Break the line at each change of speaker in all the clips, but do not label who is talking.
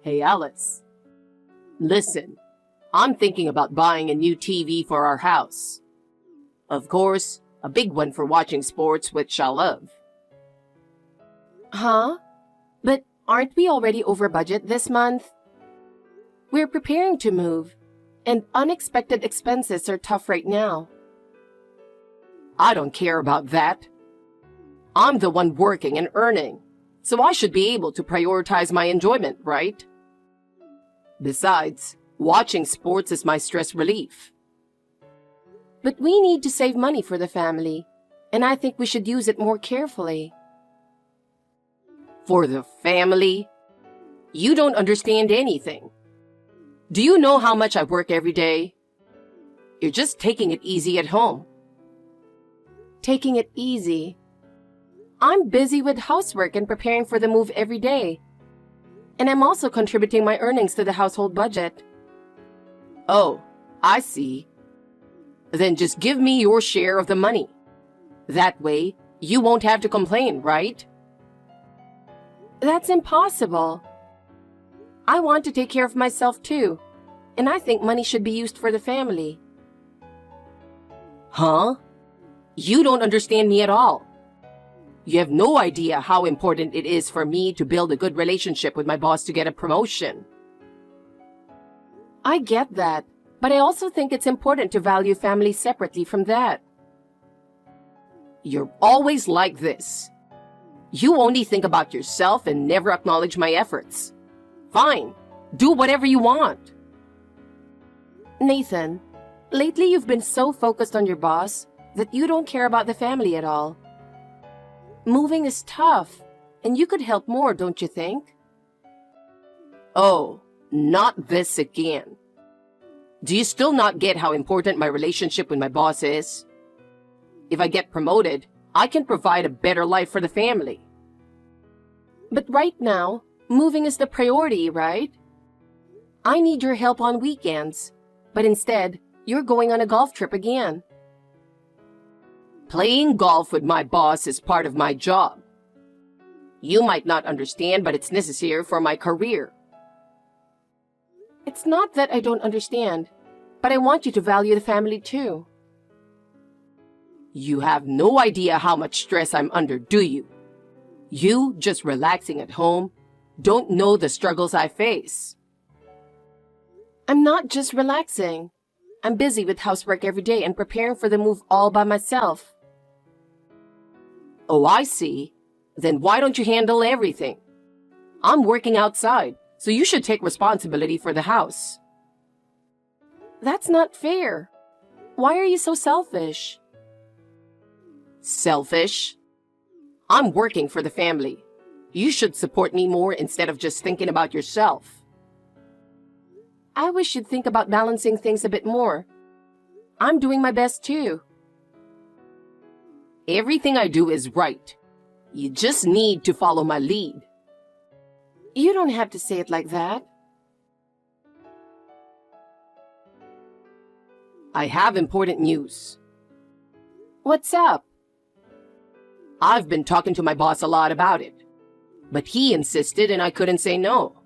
Hey, Alice. Listen, I'm thinking about buying a new TV for our house. Of course, a big one for watching sports, which I love.
Huh? But aren't we already over budget this month? We're preparing to move, and unexpected expenses are tough right now.
I don't care about that. I'm the one working and earning, so I should be able to prioritize my enjoyment, right? Besides, watching sports is my stress relief.
But we need to save money for the family, and I think we should use it more carefully.
For the family? You don't understand anything. Do you know how much I work every day? You're just taking it easy at home.
Taking it easy. I'm busy with housework and preparing for the move every day. And I'm also contributing my earnings to the household budget.
Oh, I see. Then just give me your share of the money. That way, you won't have to complain, right?
That's impossible. I want to take care of myself too, and I think money should be used for the family.
Huh? You don't understand me at all. You have no idea how important it is for me to build a good relationship with my boss to get a promotion.
I get that, but I also think it's important to value family separately from that.
You're always like this. You only think about yourself and never acknowledge my efforts. Fine, do whatever you want.
Nathan, lately you've been so focused on your boss that you don't care about the family at all. Moving is tough, and you could help more, don't you think?
Oh, not this again. Do you still not get how important my relationship with my boss is? If I get promoted, I can provide a better life for the family.
But right now, moving is the priority, right? I need your help on weekends, but instead, you're going on a golf trip again.
Playing golf with my boss is part of my job. You might not understand, but it's necessary for my career.
It's not that I don't understand, but I want you to value the family too.
You have no idea how much stress I'm under, do you? You, just relaxing at home, don't know the struggles I face.
I'm not just relaxing. I'm busy with housework every day and preparing for the move all by myself.
Oh, I see. Then why don't you handle everything? I'm working outside, so you should take responsibility for the house.
That's not fair. Why are you so selfish?
Selfish? I'm working for the family. You should support me more instead of just thinking about yourself.
I wish you'd think about balancing things a bit more. I'm doing my best too.
Everything I do is right. You just need to follow my lead.
You don't have to say it like that.
I have important news.
What's up?
I've been talking to my boss a lot about it, but he insisted and I couldn't say no.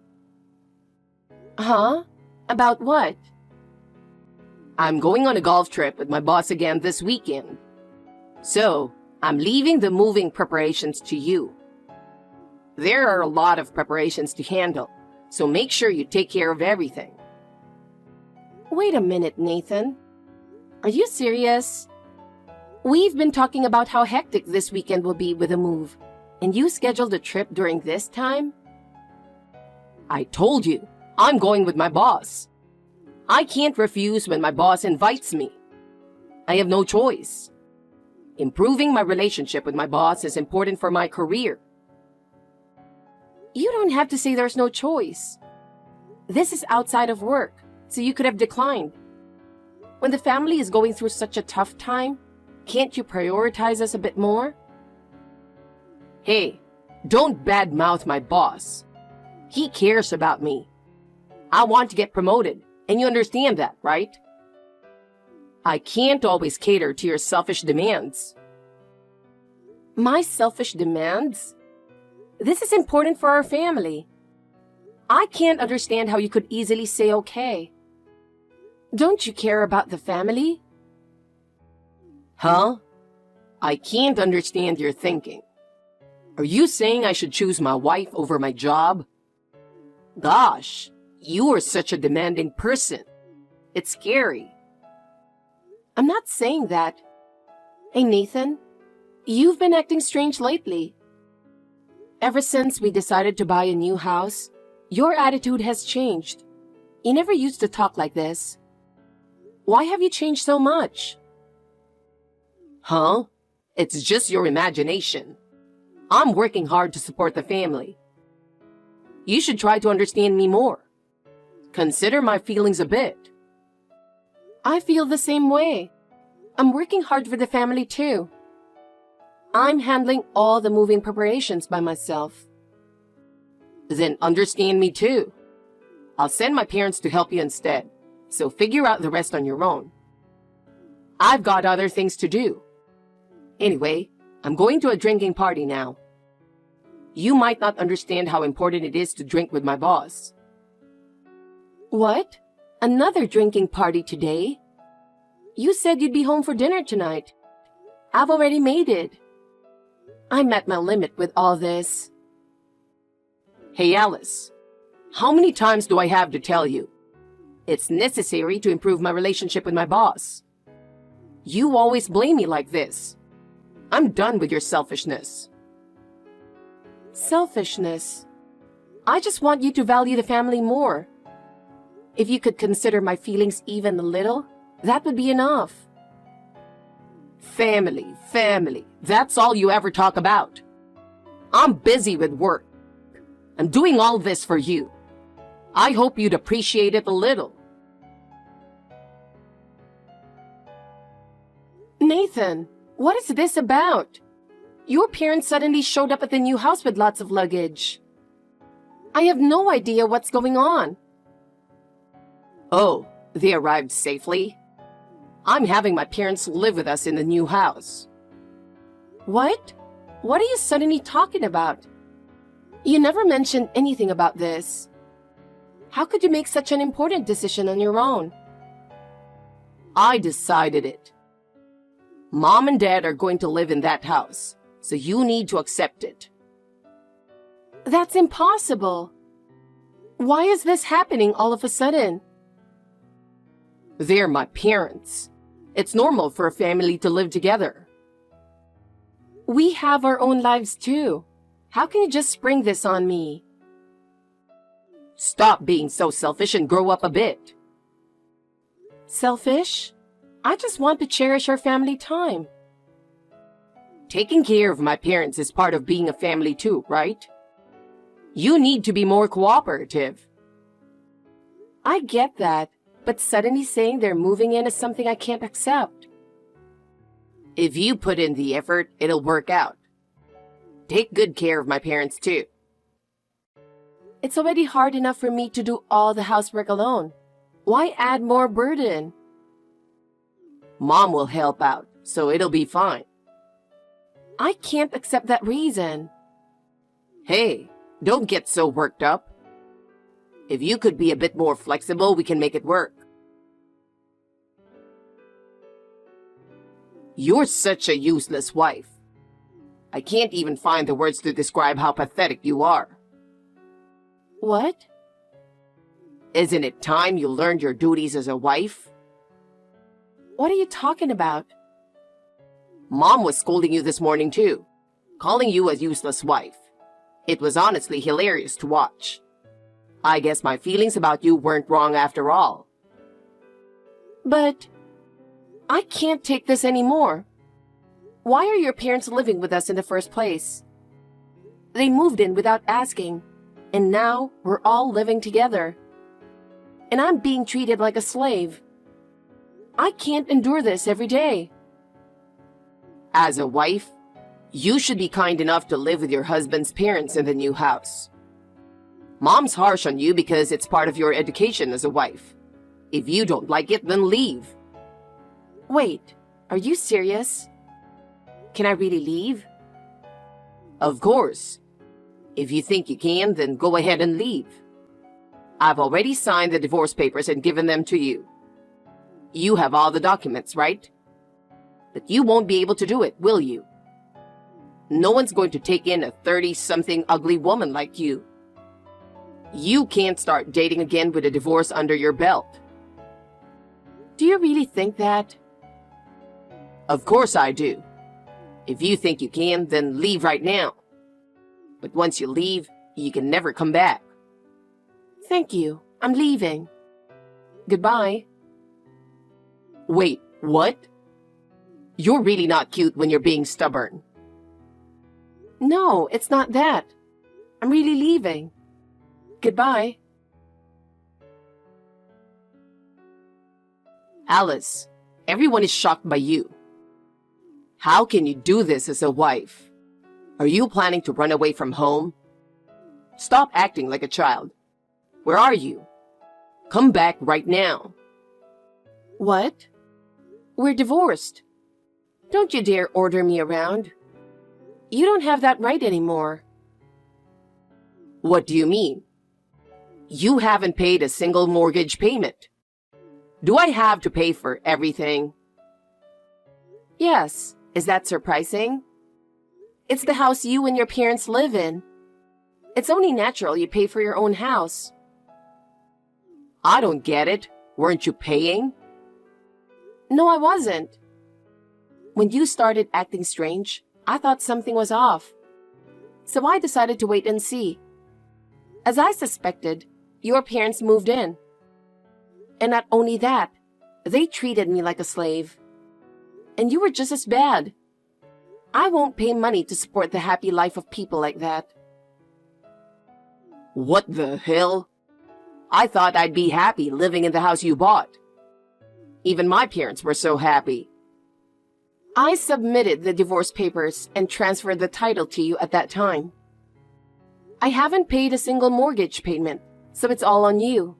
Huh? About what?
I'm going on a golf trip with my boss again this weekend. So, I'm leaving the moving preparations to you. There are a lot of preparations to handle, so make sure you take care of everything.
Wait a minute, Nathan. Are you serious? We've been talking about how hectic this weekend will be with the move, and you scheduled a trip during this time?
I told you, I'm going with my boss. I can't refuse when my boss invites me. I have no choice. Improving my relationship with my boss is important for my career.
You don't have to say there's no choice. This is outside of work, so you could have declined. When the family is going through such a tough time, can't you prioritize us a bit more?
Hey, don't badmouth my boss. He cares about me. I want to get promoted, and you understand that, right? I can't always cater to your selfish demands.
My selfish demands? This is important for our family. I can't understand how you could easily say okay. Don't you care about the family?
Huh? I can't understand your thinking. Are you saying I should choose my wife over my job? Gosh, you are such a demanding person. It's scary.
I'm not saying that. Hey, Nathan, you've been acting strange lately. Ever since we decided to buy a new house, your attitude has changed. You never used to talk like this. Why have you changed so much?
Huh? It's just your imagination. I'm working hard to support the family. You should try to understand me more. Consider my feelings a bit.
I feel the same way. I'm working hard for the family too. I'm handling all the moving preparations by myself.
Then understand me too. I'll send my parents to help you instead, so figure out the rest on your own. I've got other things to do. Anyway, I'm going to a drinking party now. You might not understand how important it is to drink with my boss.
What? Another drinking party today? You said you'd be home for dinner tonight. I've already made it. I'm at my limit with all this.
Hey Alice, how many times do I have to tell you? It's necessary to improve my relationship with my boss. You always blame me like this. I'm done with your selfishness.
Selfishness? I just want you to value the family more. If you could consider my feelings even a little, that would be enough.
Family, that's all you ever talk about. I'm busy with work. I'm doing all this for you. I hope you'd appreciate it a little.
Nathan, what is this about? Your parents suddenly showed up at the new house with lots of luggage. I have no idea what's going on.
Oh, they arrived safely? I'm having my parents live with us in the new house.
What? What are you suddenly talking about? You never mentioned anything about this. How could you make such an important decision on your own?
I decided it. Mom and Dad are going to live in that house, so you need to accept it.
That's impossible. Why is this happening all of a sudden?
They're my parents. It's normal for a family to live together.
We have our own lives too. How can you just spring this on me?
Stop being so selfish and grow up a bit.
Selfish? I just want to cherish our family time.
Taking care of my parents is part of being a family too, right? You need to be more cooperative.
I get that, but suddenly saying they're moving in is something I can't accept.
If you put in the effort, it'll work out. Take good care of my parents too.
It's already hard enough for me to do all the housework alone. Why add more burden?
Mom will help out, so it'll be fine.
I can't accept that reason.
Hey, don't get so worked up. If you could be a bit more flexible, we can make it work. You're such a useless wife. I can't even find the words to describe how pathetic you are.
What?
Isn't it time you learned your duties as a wife?
What are you talking about?
Mom was scolding you this morning too, calling you a useless wife. It was honestly hilarious to watch. I guess my feelings about you weren't wrong after all.
But I can't take this anymore. Why are your parents living with us in the first place? They moved in without asking, and now we're all living together. And I'm being treated like a slave. I can't endure this every day.
As a wife, you should be kind enough to live with your husband's parents in the new house. Mom's harsh on you because it's part of your education as a wife. If you don't like it, then leave.
Wait, are you serious? Can I really leave?
Of course. If you think you can, then go ahead and leave. I've already signed the divorce papers and given them to you. You have all the documents, right? But you won't be able to do it, will you? No one's going to take in a 30-something ugly woman like you. You can't start dating again with a divorce under your belt.
Do you really think that?
Of course I do. If you think you can, then leave right now. But once you leave, you can never come back.
Thank you. I'm leaving. Goodbye.
Wait, what? You're really not cute when you're being stubborn.
No, it's not that. I'm really leaving. Goodbye.
Alice, everyone is shocked by you. How can you do this as a wife? Are you planning to run away from home? Stop acting like a child. Where are you? Come back right now.
What? We're divorced. Don't you dare order me around. You don't have that right anymore.
What do you mean? You haven't paid a single mortgage payment. Do I have to pay for everything?
Yes. Is that surprising? It's the house you and your parents live in. It's only natural you pay for your own house.
I don't get it. Weren't you paying?
No, I wasn't. When you started acting strange, I thought something was off. So I decided to wait and see. As I suspected, your parents moved in. And not only that, they treated me like a slave. And you were just as bad. I won't pay money to support the happy life of people like that.
What the hell? I thought I'd be happy living in the house you bought. Even my parents were so happy.
I submitted the divorce papers and transferred the title to you at that time. I haven't paid a single mortgage payment, so it's all on you.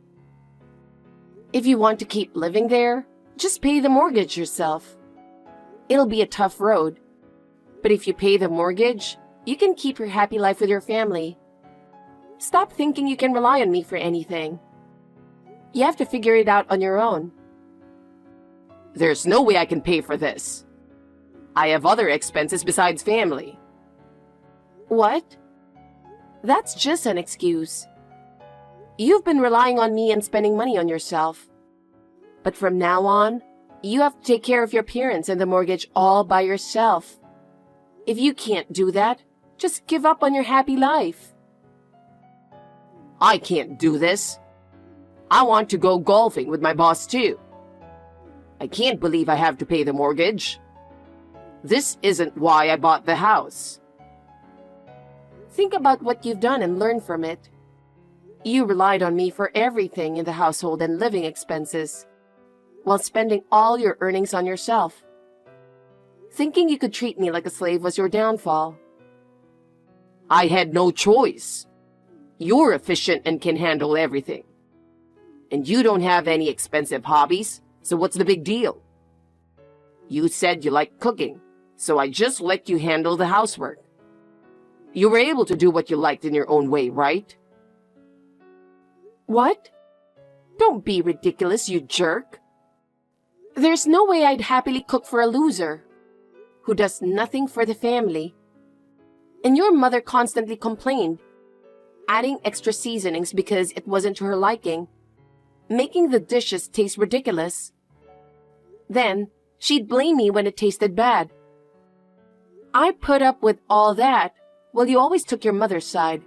If you want to keep living there, just pay the mortgage yourself. It'll be a tough road, but if you pay the mortgage, you can keep your happy life with your family. Stop thinking you can rely on me for anything. You have to figure it out on your own.
There's no way I can pay for this. I have other expenses besides family.
What? That's just an excuse. You've been relying on me and spending money on yourself. But from now on, you have to take care of your parents and the mortgage all by yourself. If you can't do that, just give up on your happy life.
I can't do this. I want to go golfing with my boss too. I can't believe I have to pay the mortgage. This isn't why I bought the house.
Think about what you've done and learn from it. You relied on me for everything in the household and living expenses, while spending all your earnings on yourself. Thinking you could treat me like a slave was your downfall.
I had no choice. You're efficient and can handle everything. And you don't have any expensive hobbies, so what's the big deal? You said you like cooking, so I just let you handle the housework. You were able to do what you liked in your own way, right?
What? Don't be ridiculous, you jerk. There's no way I'd happily cook for a loser who does nothing for the family. And your mother constantly complained, adding extra seasonings because it wasn't to her liking, making the dishes taste ridiculous. Then, she'd blame me when it tasted bad. I put up with all that while you always took your mother's side.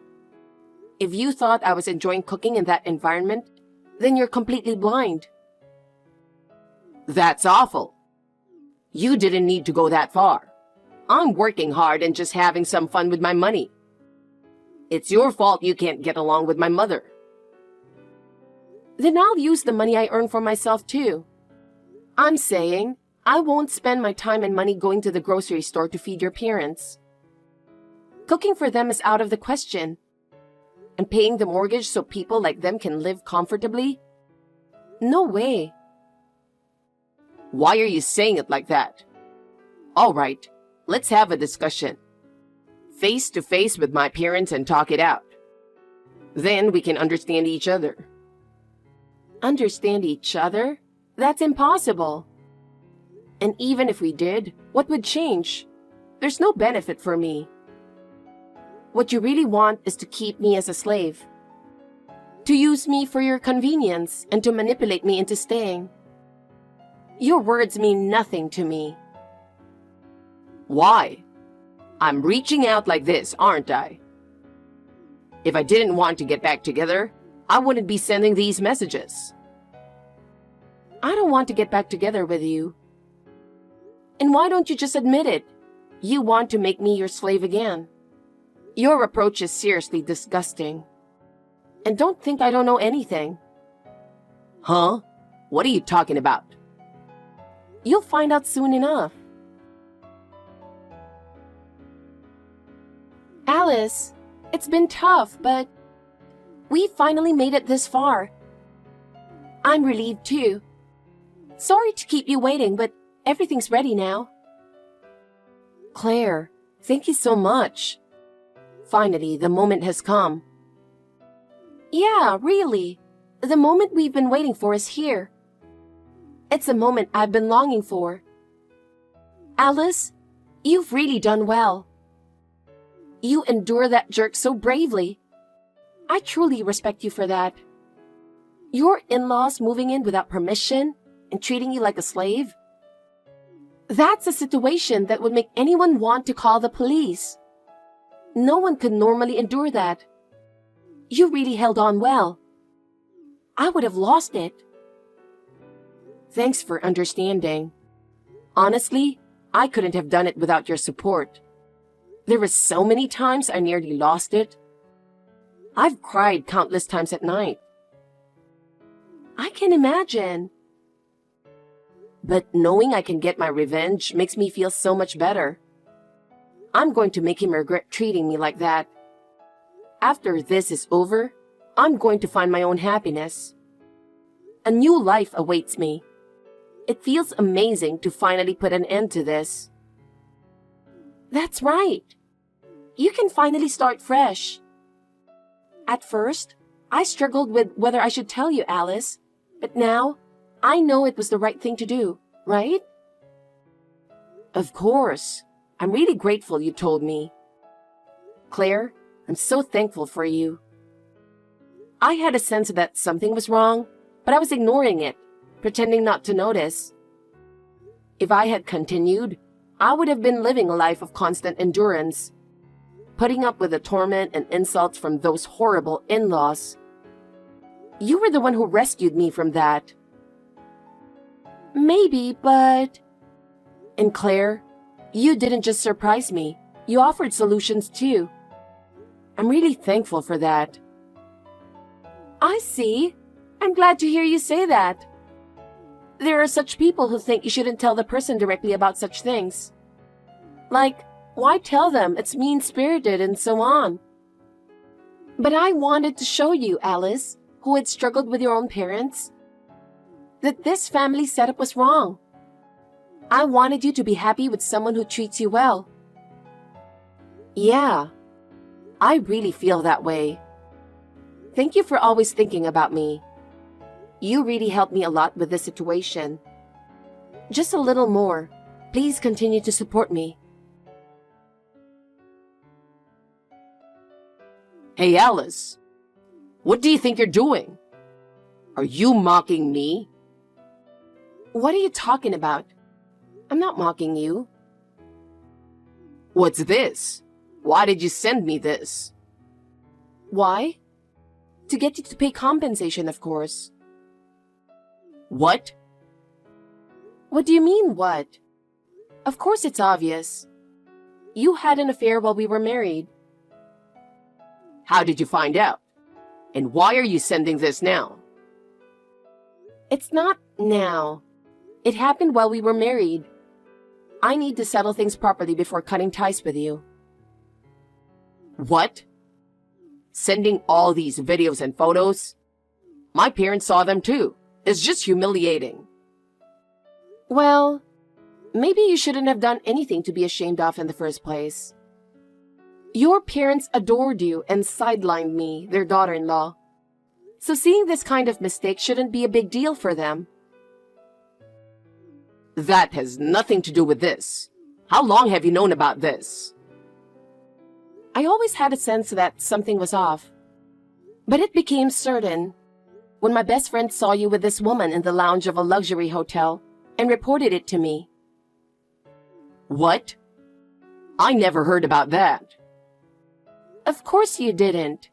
If you thought I was enjoying cooking in that environment, then you're completely blind.
That's awful. You didn't need to go that far. I'm working hard and just having some fun with my money. It's your fault you can't get along with my mother.
Then I'll use the money I earn for myself too. I'm saying I won't spend my time and money going to the grocery store to feed your parents. Cooking for them is out of the question. And paying the mortgage so people like them can live comfortably? No way.
Why are you saying it like that? All right, let's have a discussion. Face to face with my parents and talk it out. Then we can understand each other.
Understand each other? That's impossible. And even if we did, what would change? There's no benefit for me. What you really want is to keep me as a slave. To use me for your convenience and to manipulate me into staying. Your words mean nothing to me.
Why? I'm reaching out like this, aren't I? If I didn't want to get back together, I wouldn't be sending these messages.
I don't want to get back together with you. And why don't you just admit it? You want to make me your slave again. Your approach is seriously disgusting. And don't think I don't know anything.
Huh? What are you talking about?
You'll find out soon enough. Alice, it's been tough, but we finally made it this far. I'm relieved too. Sorry to keep you waiting, but everything's ready now.
Claire, thank you so much. Finally, the moment has come.
Yeah, really. The moment we've been waiting for is here. It's a moment I've been longing for. Alice, you've really done well. You endure that jerk so bravely. I truly respect you for that. Your in-laws moving in without permission and treating you like a slave? That's a situation that would make anyone want to call the police. No one could normally endure that. You really held on well. I would have lost it.
Thanks for understanding. Honestly, I couldn't have done it without your support. There were so many times I nearly lost it. I've cried countless times at night.
I can imagine.
But knowing I can get my revenge makes me feel so much better. I'm going to make him regret treating me like that. After this is over, I'm going to find my own happiness. A new life awaits me. It feels amazing to finally put an end to this.
That's right. You can finally start fresh. At first, I struggled with whether I should tell you, Alice, but now I know it was the right thing to do, right?
Of course. I'm really grateful you told me. Claire, I'm so thankful for you. I had a sense that something was wrong, but I was ignoring it, pretending not to notice. If I had continued, I would have been living a life of constant endurance, putting up with the torment and insults from those horrible in-laws. You were the one who rescued me from that.
Maybe, but...
And Claire, you didn't just surprise me. You offered solutions too. I'm really thankful for that.
I see. I'm glad to hear you say that. There are such people who think you shouldn't tell the person directly about such things. Like, why tell them it's mean-spirited and so on? But I wanted to show you, Alice, who had struggled with your own parents, that this family setup was wrong. I wanted you to be happy with someone who treats you well.
Yeah, I really feel that way. Thank you for always thinking about me. You really helped me a lot with this situation. Just a little more. Please continue to support me. Hey, Alice. What do you think you're doing? Are you mocking me?
What are you talking about? I'm not mocking you.
What's this? Why did you send me this?
Why? To get you to pay compensation, of course.
What?
What do you mean, what? Of course it's obvious. You had an affair while we were married.
How did you find out? And why are you sending this now?
It's not now. It happened while we were married. I need to settle things properly before cutting ties with you.
What? Sending all these videos and photos? My parents saw them too. It's just humiliating.
Well, maybe you shouldn't have done anything to be ashamed of in the first place. Your parents adored you and sidelined me, their daughter-in-law. So seeing this kind of mistake shouldn't be a big deal for them.
That has nothing to do with this. How long have you known about this?
I always had a sense that something was off. But it became certain when my best friend saw you with this woman in the lounge of a luxury hotel and reported it to me.
What? I never heard about that.
Of course you didn't.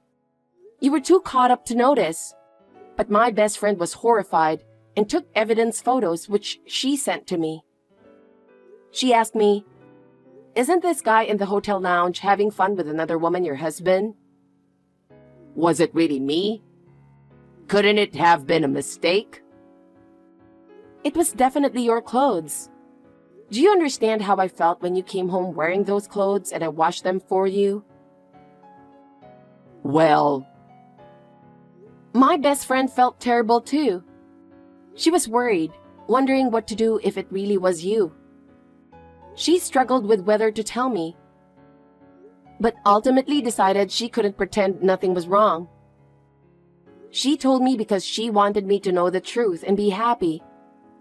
You were too caught up to notice. But my best friend was horrified and took evidence photos which she sent to me. She asked me, "Isn't this guy in the hotel lounge having fun with another woman your husband?"
Was it really me? Couldn't it have been a mistake?
It was definitely your clothes. Do you understand how I felt when you came home wearing those clothes and I washed them for you?
Well,
my best friend felt terrible too. She was worried, wondering what to do if it really was you. She struggled with whether to tell me, but ultimately decided she couldn't pretend nothing was wrong. She told me because she wanted me to know the truth and be happy,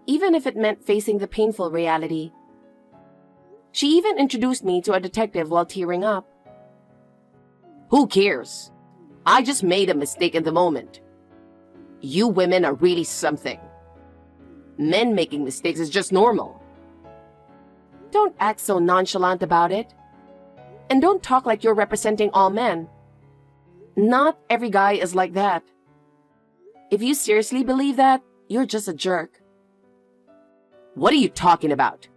even if it meant facing the painful reality. She even introduced me to a detective while tearing up.
Who cares? I just made a mistake in the moment. You women are really something. Men making mistakes is just normal.
Don't act so nonchalant about it. And don't talk like you're representing all men. Not every guy is like that. If you seriously believe that, you're just a jerk.
What are you talking about?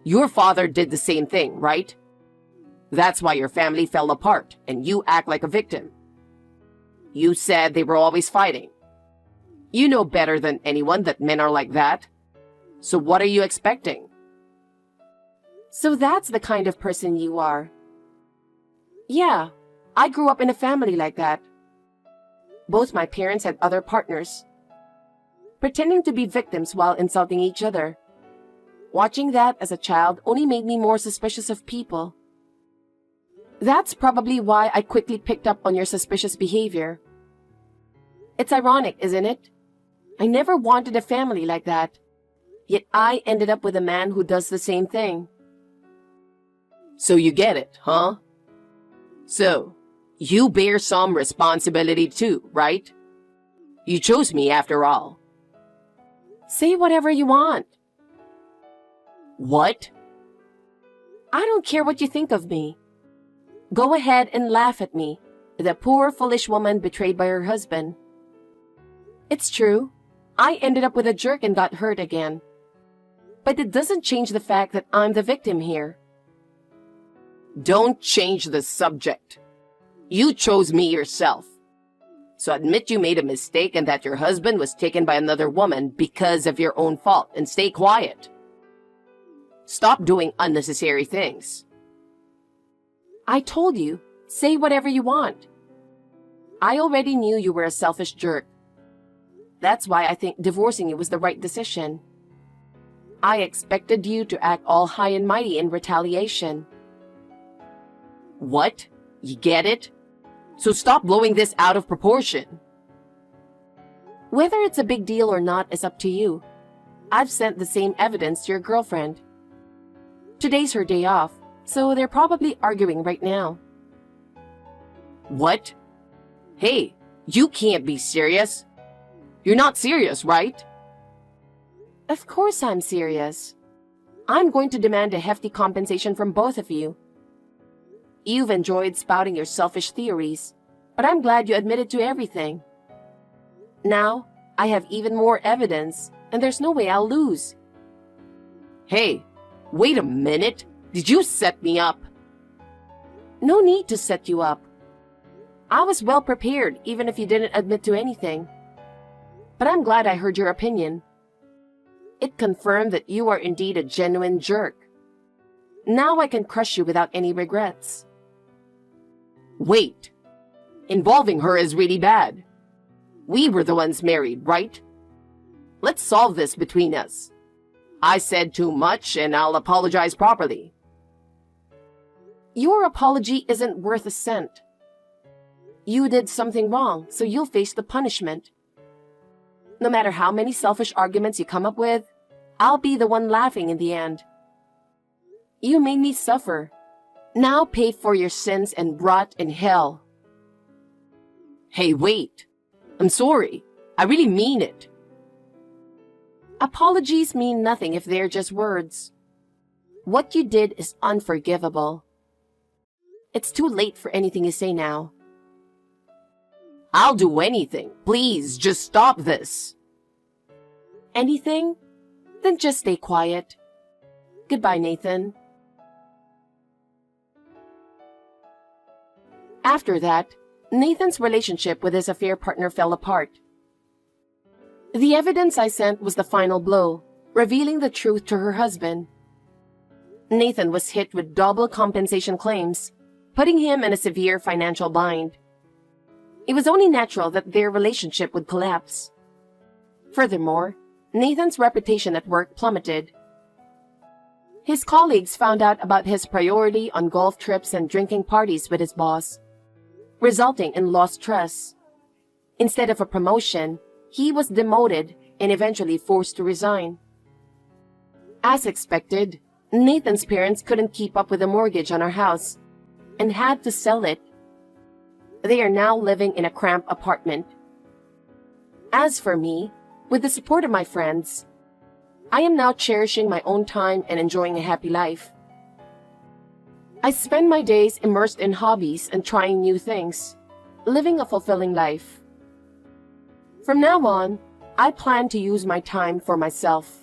Your father did the same thing, right? That's why your family fell apart and you act like a victim. You said they were always fighting. You know better than anyone that men are like that. So what are you expecting?
So that's the kind of person you are. Yeah, I grew up in a family like that. Both my parents had other partners, pretending to be victims while insulting each other. Watching that as a child only made me more suspicious of people. That's probably why I quickly picked up on your suspicious behavior. It's ironic, isn't it? I never wanted a family like that, yet I ended up with a man who does the same thing.
So you get it, huh? So, you bear some responsibility too, right? You chose me after all.
Say whatever you want.
What?
I don't care what you think of me. Go ahead and laugh at me, the poor foolish woman betrayed by her husband. It's true, I ended up with a jerk and got hurt again. But it doesn't change the fact that I'm the victim here.
Don't change the subject. You chose me yourself. So admit you made a mistake and that your husband was taken by another woman because of your own fault and stay quiet. Stop doing unnecessary things.
I told you, say whatever you want. I already knew you were a selfish jerk. That's why I think divorcing you was the right decision. I expected you to act all high and mighty in retaliation.
What? You get it? So stop blowing this out of proportion.
Whether it's a big deal or not is up to you. I've sent the same evidence to your girlfriend. Today's her day off, so they're probably arguing right now.
What? Hey, you can't be serious. You're not serious, right?
Of course I'm serious. I'm going to demand a hefty compensation from both of you. You've enjoyed spouting your selfish theories, but I'm glad you admitted to everything. Now, I have even more evidence, and there's no way I'll lose.
Hey, wait a minute. Did you set me up?
No need to set you up. I was well prepared, even if you didn't admit to anything. But I'm glad I heard your opinion. It confirmed that you are indeed a genuine jerk. Now I can crush you without any regrets.
Wait. Involving her is really bad. We were the ones married, right? Let's solve this between us. I said too much and I'll apologize properly.
Your apology isn't worth a cent. You did something wrong, so you'll face the punishment. No matter how many selfish arguments you come up with, I'll be the one laughing in the end. You made me suffer. Now pay for your sins and rot in hell.
Hey, wait. I'm sorry. I really mean it.
Apologies mean nothing if they're just words. What you did is unforgivable. It's too late for anything you say now.
I'll do anything. Please, just stop this.
Anything? Then just stay quiet. Goodbye, Nathan. After that, Nathan's relationship with his affair partner fell apart. The evidence I sent was the final blow, revealing the truth to her husband. Nathan was hit with double compensation claims, putting him in a severe financial bind. It was only natural that their relationship would collapse. Furthermore, Nathan's reputation at work plummeted. His colleagues found out about his priority on golf trips and drinking parties with his boss, resulting in lost trust. Instead of a promotion, he was demoted and eventually forced to resign. As expected, Nathan's parents couldn't keep up with the mortgage on our house and had to sell it. They are now living in a cramped apartment. As for me, with the support of my friends, I am now cherishing my own time and enjoying a happy life. I spend my days immersed in hobbies and trying new things, living a fulfilling life. From now on, I plan to use my time for myself.